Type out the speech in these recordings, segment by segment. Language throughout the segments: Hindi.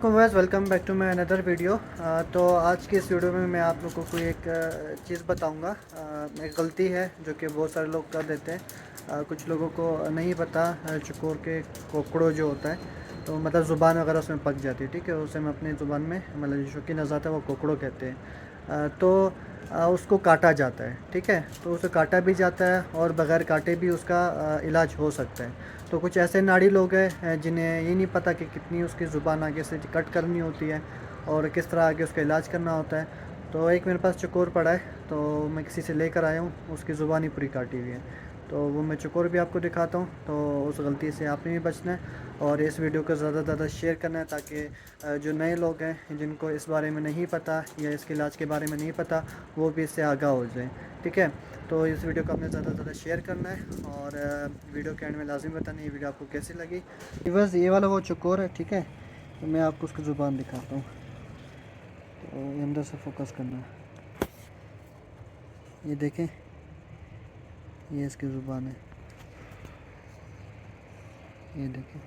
वैस welcome back to my another video. तो आज की इस वीडियो में मैं आप लोगों को एक चीज़ बताऊंगा। एक गलती है जो कि बहुत सारे लोग कर देते हैं। कुछ लोगों को नहीं पता चकोर के कोकड़ो जो होता है, तो मतलब ज़ुबान वगैरह उसमें पक जाती है। ठीक है, उसे हम अपनी ज़ुबान में मतलब जो कि नज़ात है वो कोकड़ो कहते हैं। तो उसको काटा जाता है। ठीक है, तो उसे काटा भी जाता है और बग़ैर काटे भी उसका इलाज हो सकता है। तो कुछ ऐसे नाड़ी लोग हैं जिन्हें ये नहीं पता कि कितनी उसकी ज़ुबान आगे से कट करनी होती है और किस तरह आगे उसका इलाज करना होता है। तो एक मेरे पास चकोर पड़ा है, तो मैं किसी से लेकर आया हूँ, उसकी ज़ुबान ही पूरी काटी हुई है। तो वो मैं चकोर भी आपको दिखाता हूँ, तो उस गलती से आपने भी बचना है और इस वीडियो को ज़्यादा से ज़्यादा शेयर करना है, ताकि जो नए लोग हैं जिनको इस बारे में नहीं पता या इसके इलाज के बारे में नहीं पता, वो भी इससे आगाह हो जाए। ठीक है, तो इस वीडियो को आपने ज़्यादा से ज़्यादा शेयर करना है और वीडियो के एंड में लाजिम बताना है ये वीडियो आपको कैसी लगी। बस ये वाला वो चकोर है। ठीक है, तो मैं आपको उसकी ज़ुबान दिखाता हूँ। तो ये अंदर से फोकस करना है, ये देखें, ये इसकी ज़ुबान है, ये देखें,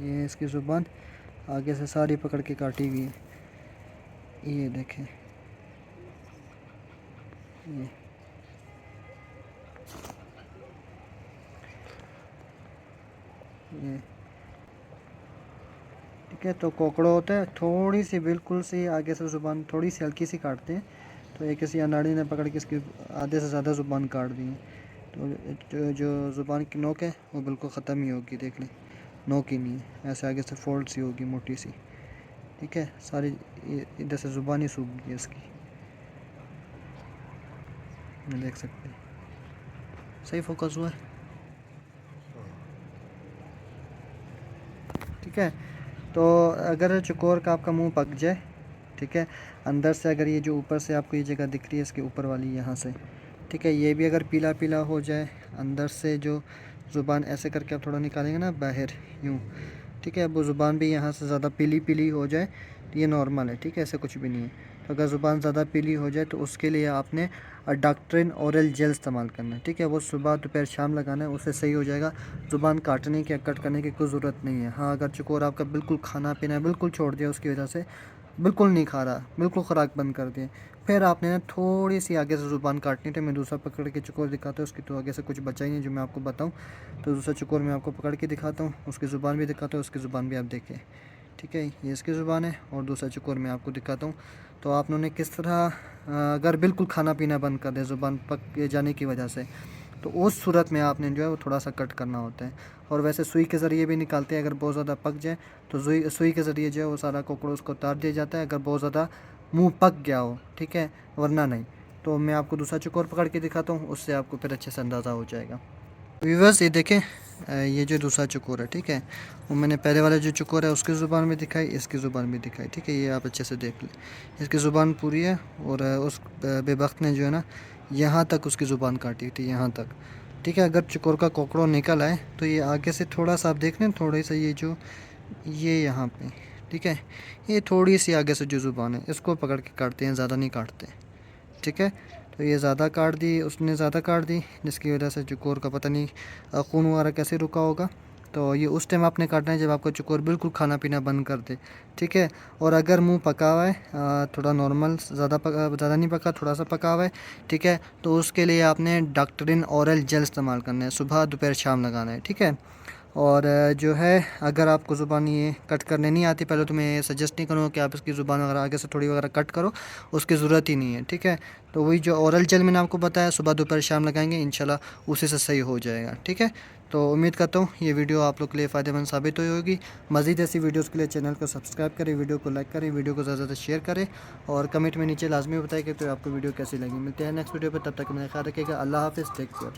ये इसकी ज़ुबान आगे से सारी पकड़ के काटी हुई है। ये देखें, ये ठीक है। तो कोकड़ो होता है, थोड़ी सी बिल्कुल सी आगे से ज़ुबान थोड़ी सी हल्की सी काटते हैं, तो एक किसी अनाड़ी ने पकड़ के इसकी आधे से ज़्यादा ज़ुबान काट दी है। तो जो ज़ुबान की नोक है वो बिल्कुल ख़त्म ही होगी, देख लें, नोक ही नहीं है, ऐसे आगे से फोल्ड सी होगी मोटी सी। ठीक है, सारी इधर से ज़ुबान ही सूख गई है इसकी, देख सकते हैं। सही फोकस हुआ है। ठीक है, तो अगर चकोर का आपका मुंह पक जाए, ठीक है, अंदर से अगर ये जो ऊपर से आपको ये जगह दिख रही है इसके ऊपर वाली यहाँ से, ठीक है, ये भी अगर पीला पीला हो जाए अंदर से, जो ज़ुबान ऐसे करके आप थोड़ा निकालेंगे ना बाहर यूँ, ठीक है, वो ज़ुबान भी यहाँ से ज़्यादा पीली पीली हो जाए तो ये नॉर्मल है। ठीक है, ऐसे कुछ भी नहीं है। तो अगर ज़ुबान ज़्यादा पीली हो जाए तो उसके लिए आपने डॉक्ट्रिन ओरल जेल इस्तेमाल करना है। ठीक है, वो सुबह दोपहर शाम लगाना है, उससे सही हो जाएगा। ज़ुबान काटने की कट करने की कोई ज़रूरत नहीं है। हाँ, अगर चकोर आपका बिल्कुल खाना पीना बिल्कुल छोड़ दिया, उसकी वजह से बिल्कुल नहीं खा रहा, बिल्कुल ख़ुराक बंद कर दिए, फिर आपने ना थोड़ी सी आगे से ज़ुबान काटनी। तो मैं दूसरा पकड़ के चकोर दिखाता हूँ, उसकी तो आगे से कुछ बचा ही नहीं जो मैं आपको बताऊँ। तो दूसरा चकोर मैं आपको पकड़ के दिखाता हूँ, उसकी ज़ुबान भी दिखाता हूँ, उसकी ज़ुबान भी आप देखें। ठीक है, ये इसकी ज़ुबान है और दूसरा चकोर मैं आपको दिखाता हूँ। तो आप लोगों ने किस तरह अगर बिल्कुल खाना पीना बंद कर दे ज़ुबान पक जाने की वजह से, तो उस सूरत में आपने जो है वो थोड़ा सा कट करना होता है। और वैसे सुई के ज़रिए भी निकालते हैं, अगर बहुत ज़्यादा पक जाए तो सुई के ज़रिए जो है वो सारा कोकड़ो उसको उतार दिया जाता है, अगर बहुत ज़्यादा मुंह पक गया हो। ठीक है, वरना नहीं। तो मैं आपको दूसरा चकोर पकड़ के दिखाता हूँ, उससे आपको फिर अच्छे से अंदाज़ा हो जाएगा। व्यूवर्स, ये देखें, ये जो दूसरा चकोर है, ठीक है, वो मैंने पहले वाला जो चकोर है उसकी ज़ुबान में दिखाई, इसकी ज़ुबान में दिखाई। ठीक है, ये आप अच्छे से देख लें, इसकी ज़ुबान पूरी है और उस बेबख्त ने जो है ना यहाँ तक उसकी ज़ुबान काटी थी, यहाँ तक। ठीक है, अगर चकोर का कोकड़ो निकल आए तो ये आगे से थोड़ा सा आप देख लें, थोड़ा सा ये जो ये यहाँ पे, ठीक है, ये थोड़ी सी आगे से जो ज़ुबान है इसको पकड़ के काटते हैं, ज़्यादा नहीं काटते। ठीक है, तो ये ज़्यादा काट दी, उसने ज़्यादा काट दी, जिसकी वजह से चकोर का पता नहीं खून वगैरह कैसे रुका होगा। तो ये उस टाइम आपने काटना है जब आपका चकोर बिल्कुल खाना पीना बंद कर दे। ठीक है, और अगर मुंह पका हुआ है, थोड़ा नॉर्मल, ज़्यादा नहीं पका, थोड़ा सा पका हुआ है, ठीक है, तो उसके लिए आपने डॉक्ट्रिन ओरल जेल इस्तेमाल करना है, सुबह दोपहर शाम लगाना है। ठीक है, और जो है अगर आपको ज़ुबान ये कट करने नहीं आती, पहले तो मैं सजेस्ट नहीं करूँगा कि आप इसकी ज़ुबान वगैरह आगे से थोड़ी वगैरह कट करो, उसकी ज़रूरत ही नहीं है। ठीक है, तो वही जो ओरल जेल मैंने आपको बताया, सुबह दोपहर शाम लगाएंगे, इंशाल्लाह उसी से सही हो जाएगा। ठीक है, तो उम्मीद करता हूँ ये वीडियो आप लोग के लिए फ़ायदेमंद साबित हुई होगी। मज़ीद ऐसी वीडियोज़ के लिए चैनल को सब्सक्राइब करें, वीडियो को लाइक करें, वीडियो को ज़्यादा से शेयर करें और कमेंट में नीचे लाजमी बताएं कि तो आपको वीडियो कैसी लगी। मिलते हैं नेक्स्ट वीडियो पर, तब तक मेरा ख्याल रखिएगा। अल्लाह हाफ़िज़, टेक केयर।